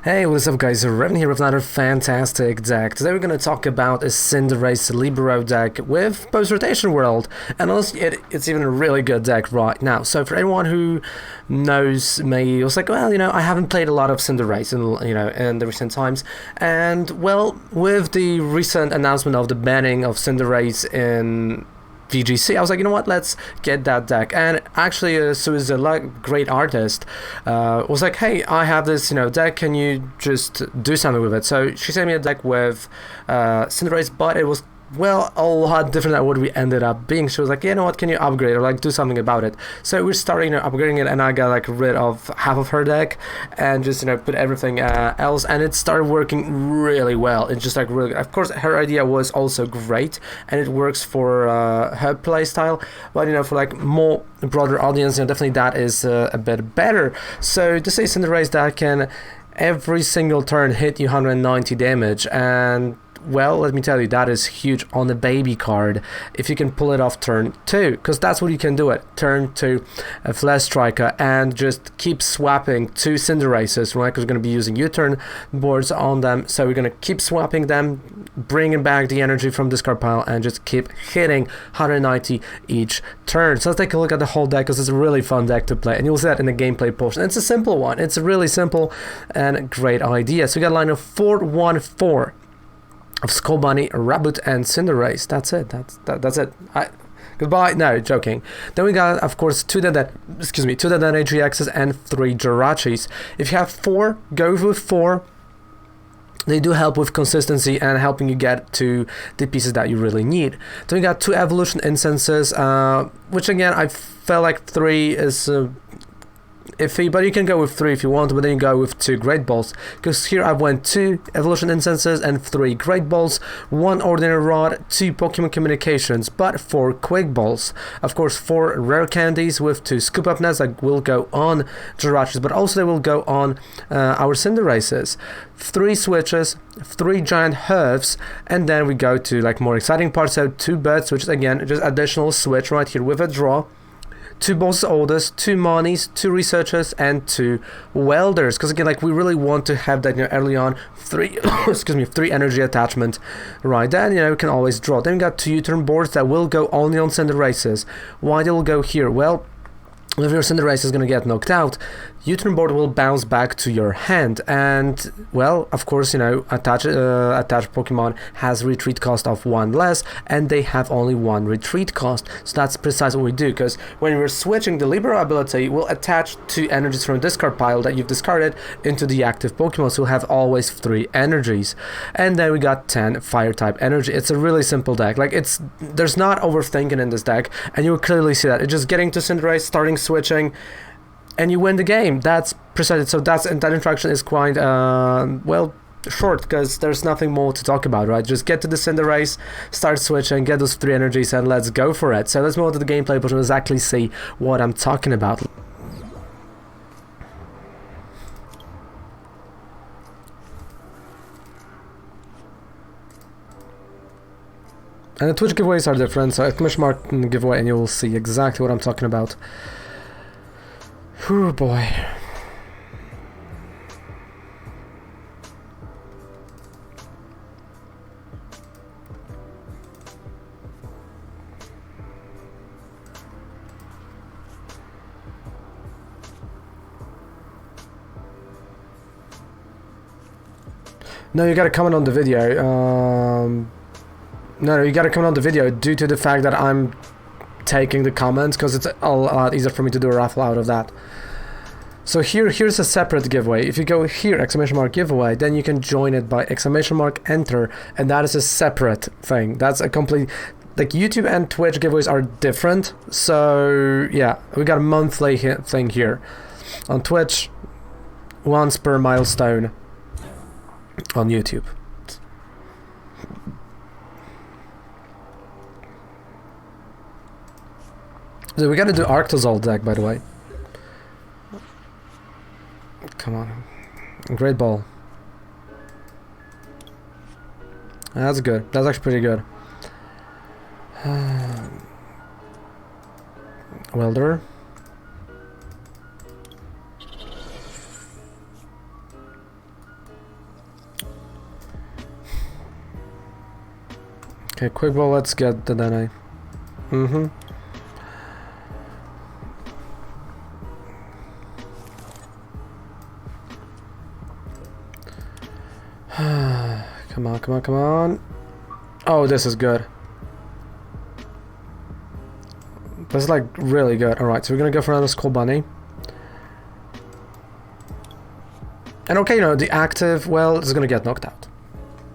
Hey, what's up guys, Revan here with another fantastic deck. Today we're going to talk about a Cinderace Libero deck with post-rotation world, and honestly it's even a really good deck right now. So for anyone who knows me, it's like, well, I haven't played a lot of Cinderace in the recent times, and well, with the recent announcement of the banning of Cinderace in VGC, I was like, you know what, let's get that deck. And actually, Sue is a great artist, was like, hey, I have this deck, can you just do something with it? So she sent me a deck with Cinderace, but it was, well, a lot different than what we ended up being. She was like, you know what, can you upgrade or do something about it? So we started upgrading it, and I got rid of half of her deck and just put everything else, and it started working really well. It's just really, of course her idea was also great, and it works for her playstyle, but for more broader audience, definitely that is a bit better. So this is Cinderace that can every single turn hit you 190 damage, and well, let me tell you, that is huge on the baby card if you can pull it off turn 2, because that's what you can do it turn 2, a flash striker, and just keep swapping 2 Cinderaces, right? Because we're going to be using U-turn boards on them, so we're going to keep swapping them, bringing back the energy from discard pile, and just keep hitting 190 each turn. So let's take a look at the whole deck, because it's a really fun deck to play, and you'll see that in the gameplay portion. It's a simple one. It's a really simple and great idea. So we got a line of 4-1-4 of Skull Bunny, Rabbit, and Cinderace. That's it. That's it. Goodbye. No, joking. Then we got, of course, two dead AGXs and 3 Jirachis. If you have 4, go with 4. They do help with consistency and helping you get to the pieces that you really need. Then we got 2 Evolution Instances, which again, I felt like 3 is iffy, but you can go with 3 if you want, but then you go with 2 Great Balls, because here I went 2 Evolution Instances and 3 Great Balls, 1 Ordinary Rod, 2 Pokemon Communications, but 4 Quick Balls, of course 4 Rare Candies with 2 Scoop Up Nets that will go on Jirachis, but also they will go on our Cinderaces, 3 Switches, 3 Giant Herbs, and then we go to more exciting parts, so 2 Birds, which is again just additional switch right here with a draw, 2 Boss Orders, 2 Monies, 2 Researchers, and 2 Welders. Because again, we really want to have that early on 3 3 energy attachment, right? Then we can always draw. Then we got 2 U-turn boards that will go only on Cinderaces. Why they will go here? Well, if your Cinderace is going to get knocked out, U-turn board will bounce back to your hand, and well, of course, attach Pokemon has retreat cost of 1 less, and they have only 1 retreat cost. So that's precisely what we do, because when we're switching the Libero ability, we'll attach 2 energies from a discard pile that you've discarded into the active Pokemon, so we'll have always 3 energies. And then we got 10 fire type energy. It's a really simple deck. There's not overthinking in this deck, and you'll clearly see that. It's just getting to Cinderace, starting switching, and you win the game. That's precisely, so that interaction is quite well, short, because there's nothing more to talk about, right? Just get to the Cinderace, start switching, get those 3 energies, and let's go for it. So let's move on to the gameplay portion and exactly see what I'm talking about. And the Twitch giveaways are different, so exclamation mark giveaway and you'll see exactly what I'm talking about. Oh boy. No, you gotta comment on the video. No, you gotta comment on the video due to the fact that I'm taking the comments, because it's a lot easier for me to do a raffle out of that. So here's a separate giveaway. If you go here, exclamation mark giveaway, then you can join it by exclamation mark enter, and that is a separate thing. That's a complete, YouTube and Twitch giveaways are different. So yeah, we got a monthly thing here. On Twitch, once per milestone. On YouTube. So we gotta do Arctozol deck, by the way. Come on. Great Ball. That's good. That's actually pretty good. Welder. Okay, quick ball, let's get the Dene. Mm-hmm. Come on, come on, come on. Oh, this is good. This is like really good. Alright, so we're gonna go for another Skull Bunny. And okay, you know, the active, well, it's gonna get knocked out.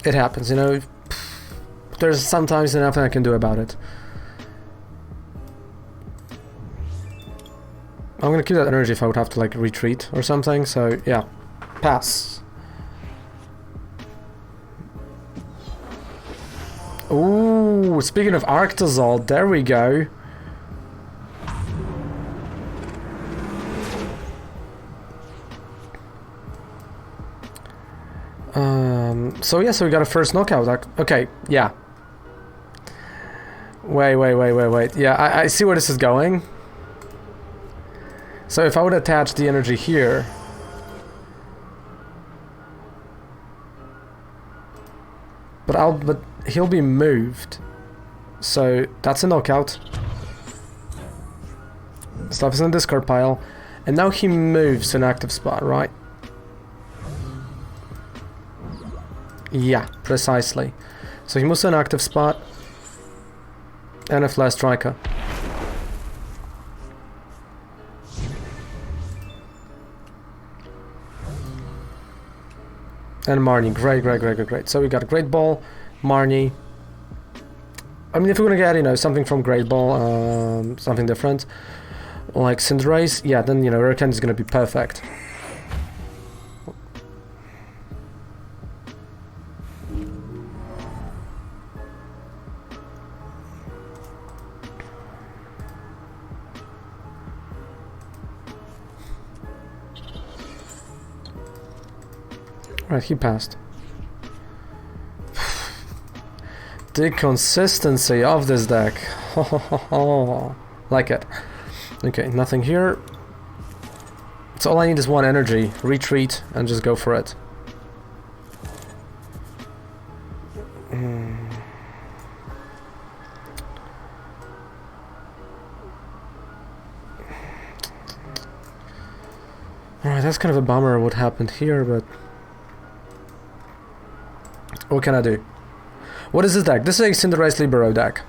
It happens, you know. There's sometimes nothing I can do about it. I'm gonna keep that energy if I would have to like retreat or something, so yeah. Pass. Ooh, speaking of Arctazol, there we go. So yeah, so we got a first knockout. Okay, yeah. Wait. Yeah, I see where this is going. So if I would attach the energy here... But he'll be moved. So that's a knockout. Stuff is in the discard pile. And now he moves to an active spot, right? Yeah, precisely. So he moves to an active spot. And a Flash Striker. And Marnie, great. So we got a Great Ball, Marnie. I mean, if we're gonna get, you know, something from Great Ball, something different, like Cinderace, yeah, then, you know, Rare Candy is gonna be perfect. Right, he passed. The consistency of this deck. Like it. Okay, nothing here. So all I need is one energy. Retreat and just go for it. Alright, that's kind of a bummer what happened here, but... what can I do? What is this deck? This is a Cinderace Libero deck.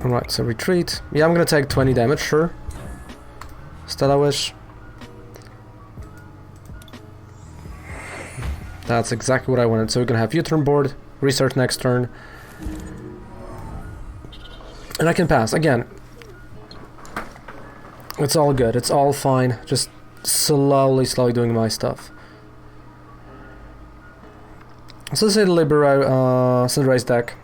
Alright, so retreat. Yeah, I'm gonna take 20 damage, sure. Stellar Wish. That's exactly what I wanted. So we're gonna have U-turn board, research next turn. And I can pass. Again, it's all good. It's all fine. Just slowly doing my stuff. So this is a Libero Cinderace deck.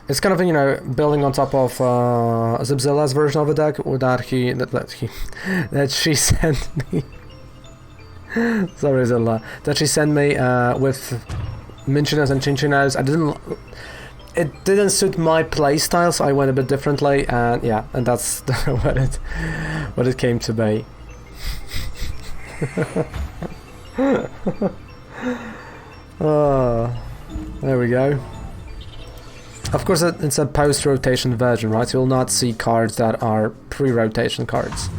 It's kind of, you know, building on top of Zipzilla's version of the deck that she sent me. Sorry, Zilla. That she sent me with Minchinos and Chinchinos. It didn't suit my playstyle, so I went a bit differently, and yeah, and that's what it came to be. There we go. Of course, it's a post-rotation version, right? You will not see cards that are pre-rotation cards.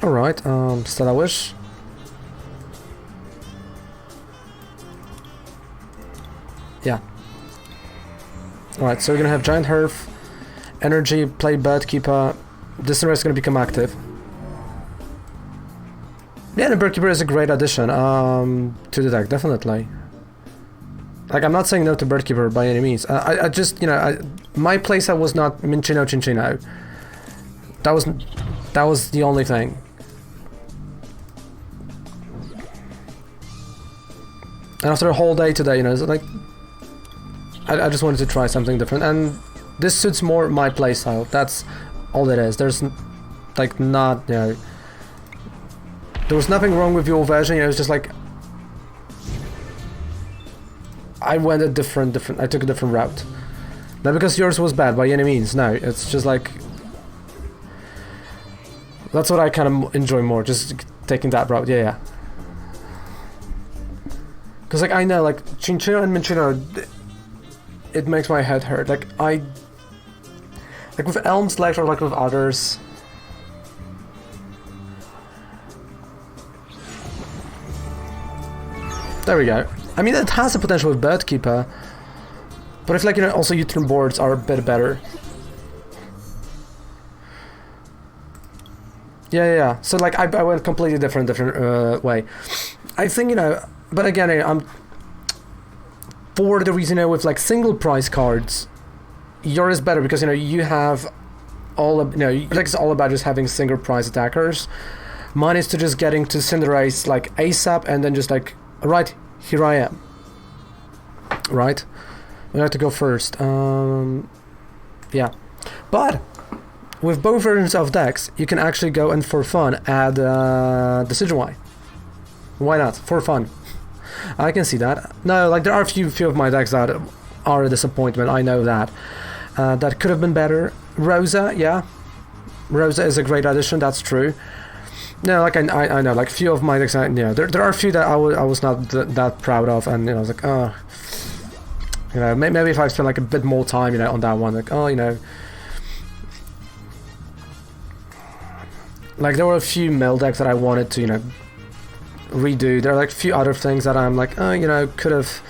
Alright, Stellar Wish. Yeah. Alright, so we're gonna have Giant Herf, Energy, play Birdkeeper. This is gonna become active. Yeah, the Birdkeeper is a great addition to the deck, definitely. Like, I'm not saying no to Birdkeeper by any means. I just, you know, my playset was not Minchino Chinchino. That was the only thing. And after a whole day today, you know, it's like I just wanted to try something different, and this suits more my playstyle. That's all it is. There's like not, you know, there was nothing wrong with your version. You know, it was just like I went a different. I took a different route. Not because yours was bad by any means, no, it's just like... That's what I kind of enjoy more, just taking that route, yeah. Because, like, I know, like, Cinccino and Minccino, it makes my head hurt. Like, like, with Elm Select or, like, with others... There we go. I mean, it has the potential with Birdkeeper, but if, like, you know, also U-turn boards are a bit better. Yeah. So, like, I went completely different way. I think, you know, but again, I'm for the reason, you know, with like single price cards, yours is better because, you know, you have all of, you know, like it's all about just having single price attackers. Mine is to just getting to Cinderace like ASAP and then just like, right, here I am. Right, we have to go first. Yeah, but with both versions of decks, you can actually go and for fun add Decidueye. Why not? For fun. I can see that. No, like there are a few of my decks that are a disappointment. I know that. That could have been better. Rosa, yeah. Rosa is a great addition. That's true. No, like I know, like a few of my decks. You know, there are a few that I was not that proud of, and you know, I was like, oh, you know, maybe if I spent like a bit more time, you know, on that one, like, oh, you know. Like, there were a few mill decks that I wanted to, you know, redo. There are, like, a few other things that I'm like, oh, you know, could have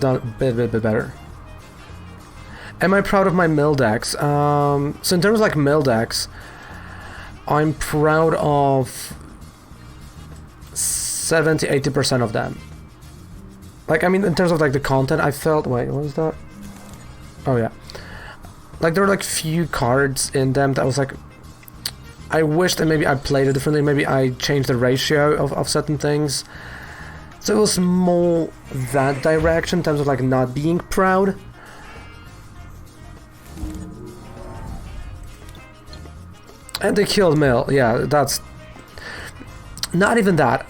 done a bit better. Am I proud of my mill decks? So in terms of, like, mill decks, I'm proud of 70-80% of them. Like, I mean, in terms of, like, the content, I felt... Wait, what was that? Oh, yeah. Like, there were, like, few cards in them that was, like... I wish that maybe I played it differently, maybe I changed the ratio of certain things. So it was more that direction in terms of, like, not being proud. And they killed Mill, yeah, that's... Not even that.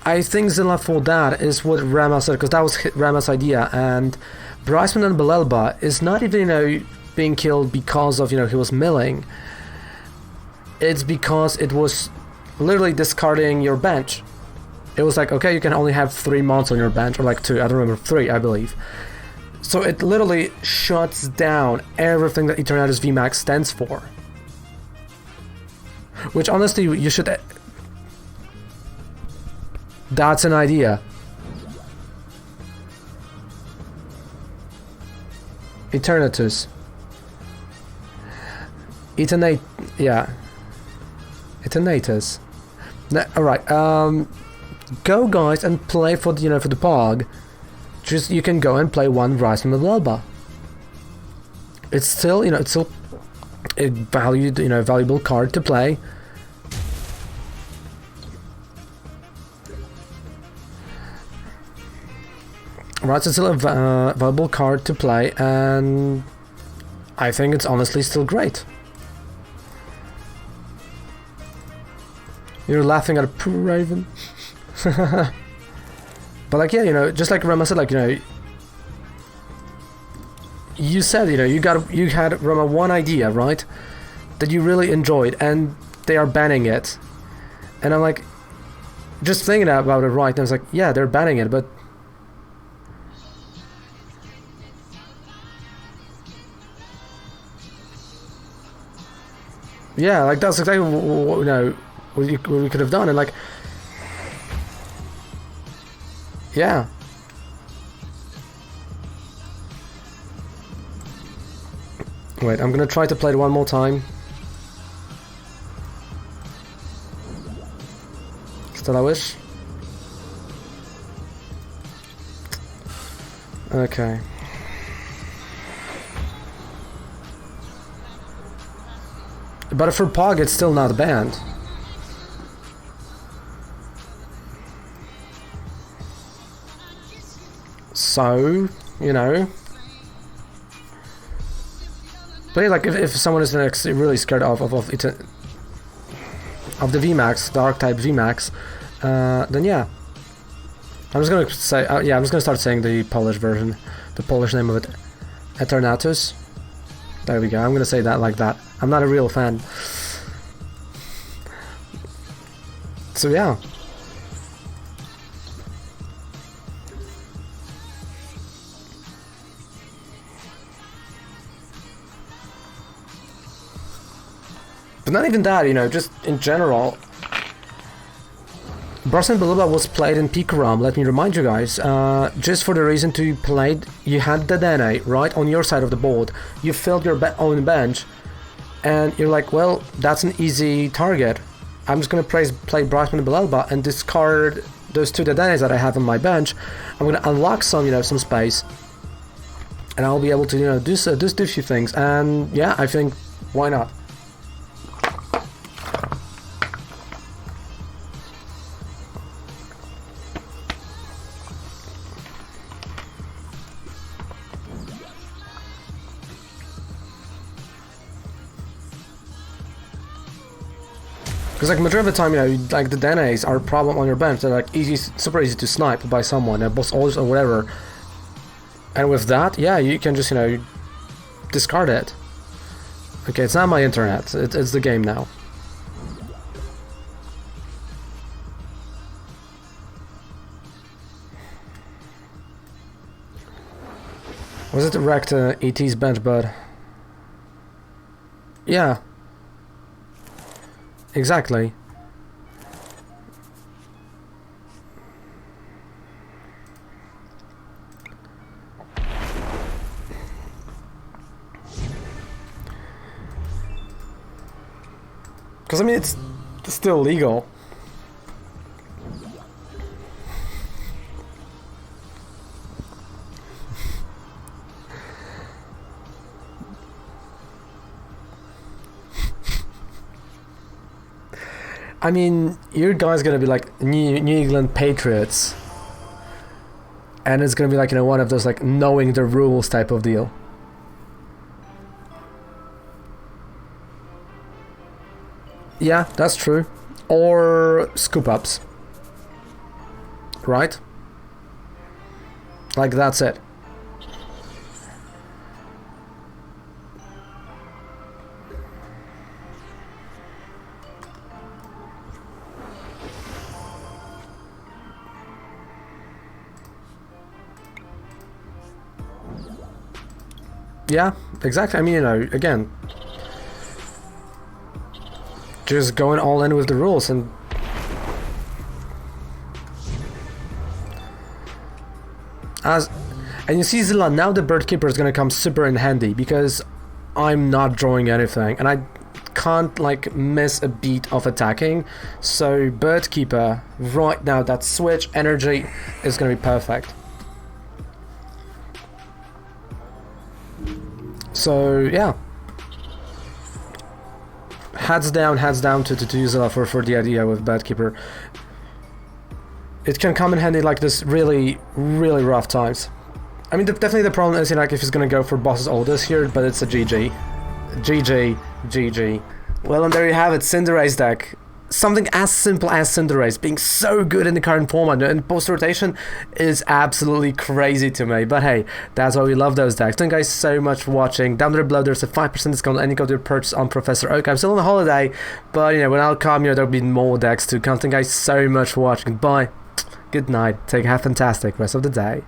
I think Zilla for that is what Rama said, because that was Rama's idea, and Bryceman and Belelba is not even, you know, being killed because of, you know, he was milling. It's because it was literally discarding your bench. It was like, okay, you can only have 3 months on your bench, or like 2, I don't remember, 3, I believe. So it literally shuts down everything that Eternatus VMAX stands for. Which honestly, you should... That's an idea. Eternatus. Yeah. Eternatus. Alright, go guys and play for the, you know, for the POG. Just, you can go and play one Rise from the Lelba. It's still, you know, it's still a valued, you know, valuable card to play. Right, so it's still a valuable card to play, and I think it's honestly still great. You're laughing at a poor Raven. But like, yeah, you know, just like Rama said, like, you know, you said, you know, you had Rama one idea, right, that you really enjoyed, and they are banning it. And I'm like, just thinking about it, right, and I was like, yeah, they're banning it, but yeah, like that's exactly what, you know, what we could have done, and like, yeah. Wait, I'm gonna try to play it one more time. Still I wish. Okay. But for POG, it's still not banned. So, you know. But yeah, like, if someone is really scared of the VMAX, the Archetype VMAX, then yeah. I'm just gonna say, yeah, I'm just gonna start saying the Polish version, the Polish name of it, Eternatus. There we go. I'm gonna say that like that. I'm not a real fan. So yeah. But not even that, you know, just in general. Brass and Beluga was played in Pikaram, let me remind you guys, just for the reason to play, you had the Dene right on your side of the board, you filled your own bench, and you're like, well, that's an easy target. I'm just gonna play Brass and Beluga and discard those two Denes that I have on my bench. I'm gonna unlock some, you know, some space, and I'll be able to, you know, do a few things, and yeah, I think, why not? Because like majority of the time, you know, like the Denes are a problem on your bench. They're like super easy to snipe by someone, a boss always or whatever. And with that, yeah, you can just, you know, discard it. Okay, it's not my internet. It's the game now. Was it wrecked ET's bench, bud? Yeah. Exactly. Because I mean, it's still legal. I mean, you guys gonna be like New England Patriots, and it's gonna be like, you know, one of those like knowing the rules type of deal. Yeah, that's true. Or scoop ups, right? Like that's it. Yeah, exactly. I mean, you know, again, just going all in with the rules, and you see, Zilla, now the Bird Keeper is gonna come super in handy because I'm not drawing anything, and I can't like miss a beat of attacking. So Bird Keeper right now, that switch energy is gonna be perfect. So yeah, hands down to use it for the idea with Bird Keeper. It can come in handy like this really rough times. I mean, definitely the problem is, you know, like if he's gonna go for bosses Oldest here, but it's a GG. GG. Well, and there you have it, Cinderace deck. Something as simple as Cinderace being so good in the current format, and post-rotation is absolutely crazy to me. But hey, that's why we love those decks. Thank you guys so much for watching. Down there below, there's a 5% discount on any code you purchase on Professor Oak. I'm still on a holiday, but you know, when I'll come, you know, there'll be more decks to come. Thank you guys so much for watching. Bye. Good night. Take a fantastic rest of the day.